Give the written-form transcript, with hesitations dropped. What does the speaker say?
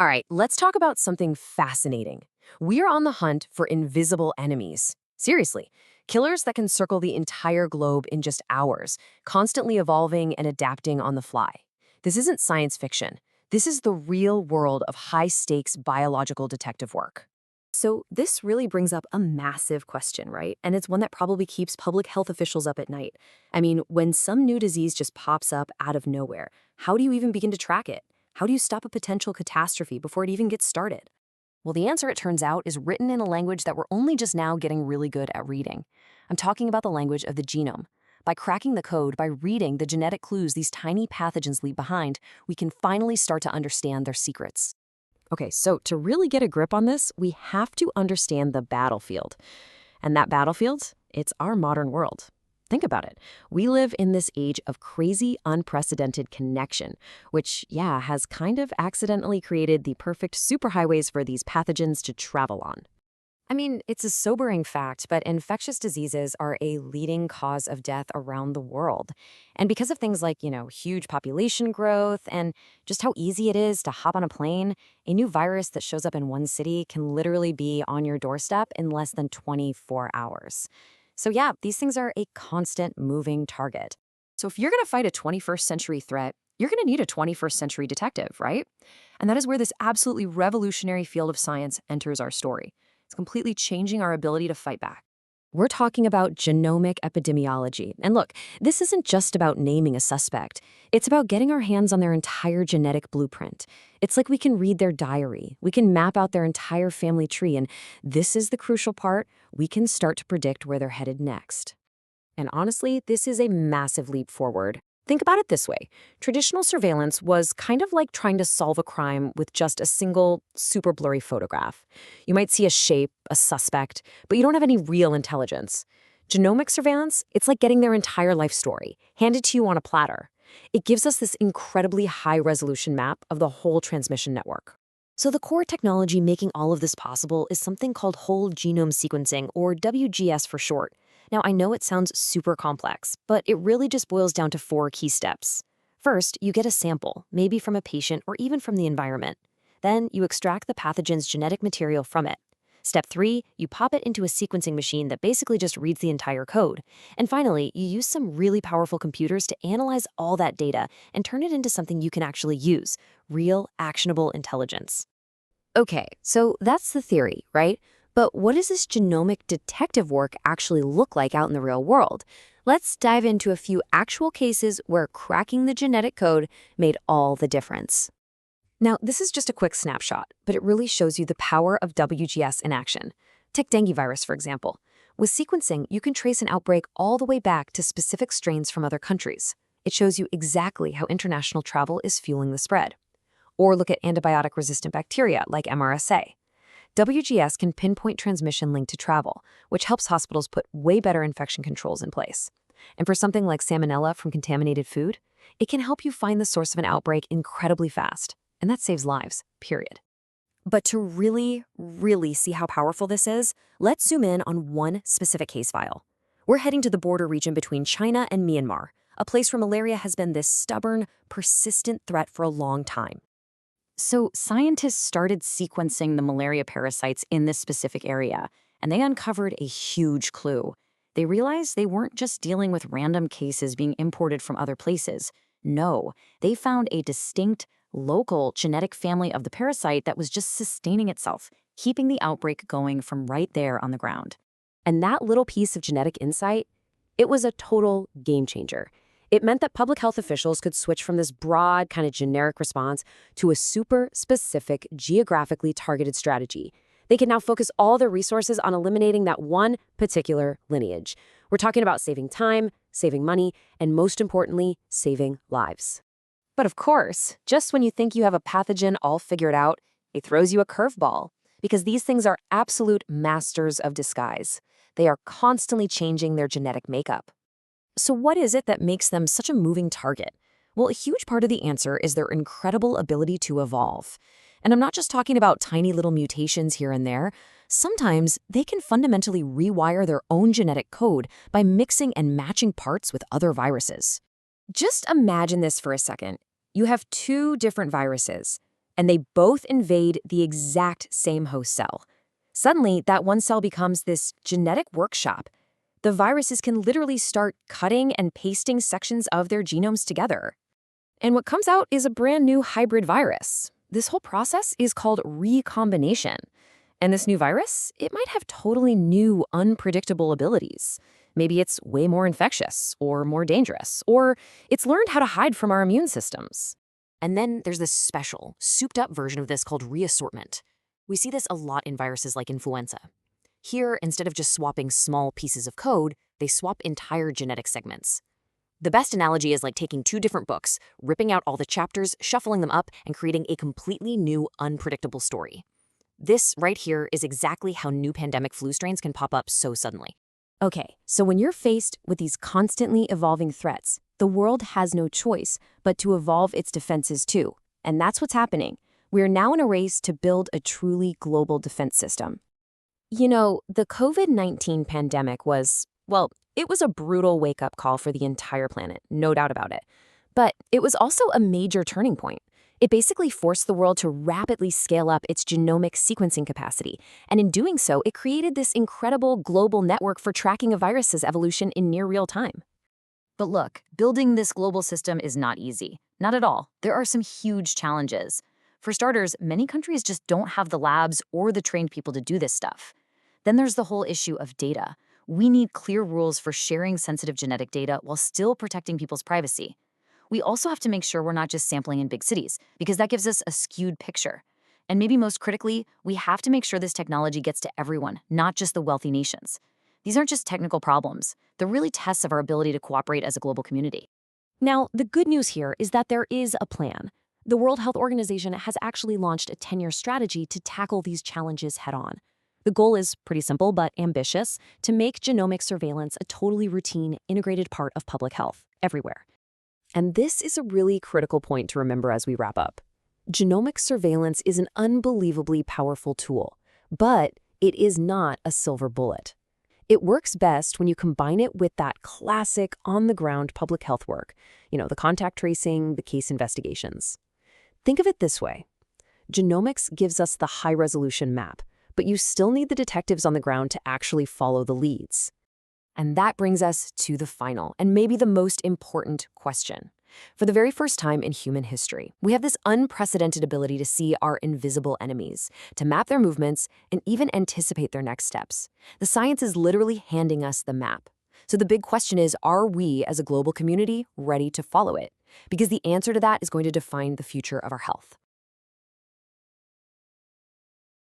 All right, let's talk about something fascinating. We are on the hunt for invisible enemies. Seriously, killers that can circle the entire globe in just hours, constantly evolving and adapting on the fly. This isn't science fiction. This is the real world of high-stakes biological detective work. So this really brings up a massive question, right? And it's one that probably keeps public health officials up at night. I mean, when some new disease just pops up out of nowhere, how do you even begin to track it? How do you stop a potential catastrophe before it even gets started? Well, the answer, it turns out, is written in a language that we're only just now getting really good at reading. I'm talking about the language of the genome. By cracking the code, by reading the genetic clues these tiny pathogens leave behind, we can finally start to understand their secrets. Okay, so to really get a grip on this, we have to understand the battlefield. And that battlefield, it's our modern world. Think about it. We live in this age of crazy, unprecedented connection, which, yeah, has kind of accidentally created the perfect superhighways for these pathogens to travel on. I mean, it's a sobering fact, but infectious diseases are a leading cause of death around the world. And because of things like, huge population growth and just how easy it is to hop on a plane, a new virus that shows up in one city can literally be on your doorstep in less than 24 hours. So yeah, these things are a constant moving target. So if you're going to fight a 21st century threat, you're going to need a 21st century detective, right? And that is where this absolutely revolutionary field of science enters our story. It's completely changing our ability to fight back. We're talking about genomic epidemiology. And look, this isn't just about naming a suspect. It's about getting our hands on their entire genetic blueprint. It's like we can read their diary. We can map out their entire family tree. And this is the crucial part. We can start to predict where they're headed next. And honestly, this is a massive leap forward. Think about it this way. Traditional surveillance was kind of like trying to solve a crime with just a single, super blurry photograph. You might see a shape, a suspect, but you don't have any real intelligence. Genomic surveillance, it's like getting their entire life story, handed to you on a platter. It gives us this incredibly high-resolution map of the whole transmission network. So the core technology making all of this possible is something called whole-genome sequencing, or WGS for short. Now, I know it sounds super complex, but it really just boils down to 4 key steps. First, you get a sample, maybe from a patient or even from the environment. Then, you extract the pathogen's genetic material from it. Step 3, you pop it into a sequencing machine that basically just reads the entire code. And finally, you use some really powerful computers to analyze all that data and turn it into something you can actually use, real, actionable intelligence. Okay, so that's the theory, right? But what does this genomic detective work actually look like out in the real world? Let's dive into a few actual cases where cracking the genetic code made all the difference. Now, this is just a quick snapshot, but it really shows you the power of WGS in action. Take dengue virus, for example. With sequencing, you can trace an outbreak all the way back to specific strains from other countries. It shows you exactly how international travel is fueling the spread. Or look at antibiotic-resistant bacteria like MRSA. WGS can pinpoint transmission linked to travel, which helps hospitals put way better infection controls in place. And for something like salmonella from contaminated food, it can help you find the source of an outbreak incredibly fast. And that saves lives, period. But to really, really see how powerful this is, let's zoom in on one specific case file. We're heading to the border region between China and Myanmar, a place where malaria has been this stubborn, persistent threat for a long time. So scientists started sequencing the malaria parasites in this specific area, and they uncovered a huge clue. They realized they weren't just dealing with random cases being imported from other places. No, they found a distinct, local genetic family of the parasite that was just sustaining itself, keeping the outbreak going from right there on the ground. And that little piece of genetic insight, it was a total game changer. It meant that public health officials could switch from this broad, kind of generic response to a super specific, geographically targeted strategy. They can now focus all their resources on eliminating that one particular lineage. We're talking about saving time, saving money, and most importantly, saving lives. But of course, just when you think you have a pathogen all figured out, it throws you a curveball, because these things are absolute masters of disguise. They are constantly changing their genetic makeup. So what is it that makes them such a moving target? Well, a huge part of the answer is their incredible ability to evolve. And I'm not just talking about tiny little mutations here and there. Sometimes they can fundamentally rewire their own genetic code by mixing and matching parts with other viruses. Just imagine this for a second. You have 2 different viruses. and they both invade the exact same host cell. Suddenly, that one cell becomes this genetic workshop. The viruses can literally start cutting and pasting sections of their genomes together. And what comes out is a brand new hybrid virus. This whole process is called recombination. And this new virus, it might have totally new, unpredictable abilities. Maybe it's way more infectious or more dangerous, or it's learned how to hide from our immune systems. And then there's this special, souped-up version of this called reassortment. We see this a lot in viruses like influenza. Here, instead of just swapping small pieces of code, they swap entire genetic segments. The best analogy is like taking two different books, ripping out all the chapters, shuffling them up, and creating a completely new, unpredictable story. This right here is exactly how new pandemic flu strains can pop up so suddenly. Okay, so when you're faced with these constantly evolving threats, the world has no choice but to evolve its defenses too. And that's what's happening. We're now in a race to build a truly global defense system. You know, the COVID-19 pandemic was, well, it was a brutal wake-up call for the entire planet, no doubt about it. But it was also a major turning point. It basically forced the world to rapidly scale up its genomic sequencing capacity, and in doing so, it created this incredible global network for tracking a virus's evolution in near real time. But look, building this global system is not easy. Not at all. There are some huge challenges. For starters, many countries just don't have the labs or the trained people to do this stuff. Then there's the whole issue of data. We need clear rules for sharing sensitive genetic data while still protecting people's privacy. We also have to make sure we're not just sampling in big cities, because that gives us a skewed picture. And maybe most critically, we have to make sure this technology gets to everyone, not just the wealthy nations. These aren't just technical problems. They're really tests of our ability to cooperate as a global community. Now, the good news here is that there is a plan. The World Health Organization has actually launched a 10-year strategy to tackle these challenges head-on. The goal is pretty simple but ambitious, to make genomic surveillance a totally routine, integrated part of public health, everywhere. And this is a really critical point to remember as we wrap up. Genomic surveillance is an unbelievably powerful tool, but it is not a silver bullet. It works best when you combine it with that classic on-the-ground public health work, the contact tracing, the case investigations. Think of it this way. Genomics gives us the high-resolution map, but you still need the detectives on the ground to actually follow the leads. And that brings us to the final, and maybe the most important question. For the very first time in human history, we have this unprecedented ability to see our invisible enemies, to map their movements, and even anticipate their next steps. The science is literally handing us the map. So the big question is, are we, as a global community, ready to follow it? Because the answer to that is going to define the future of our health.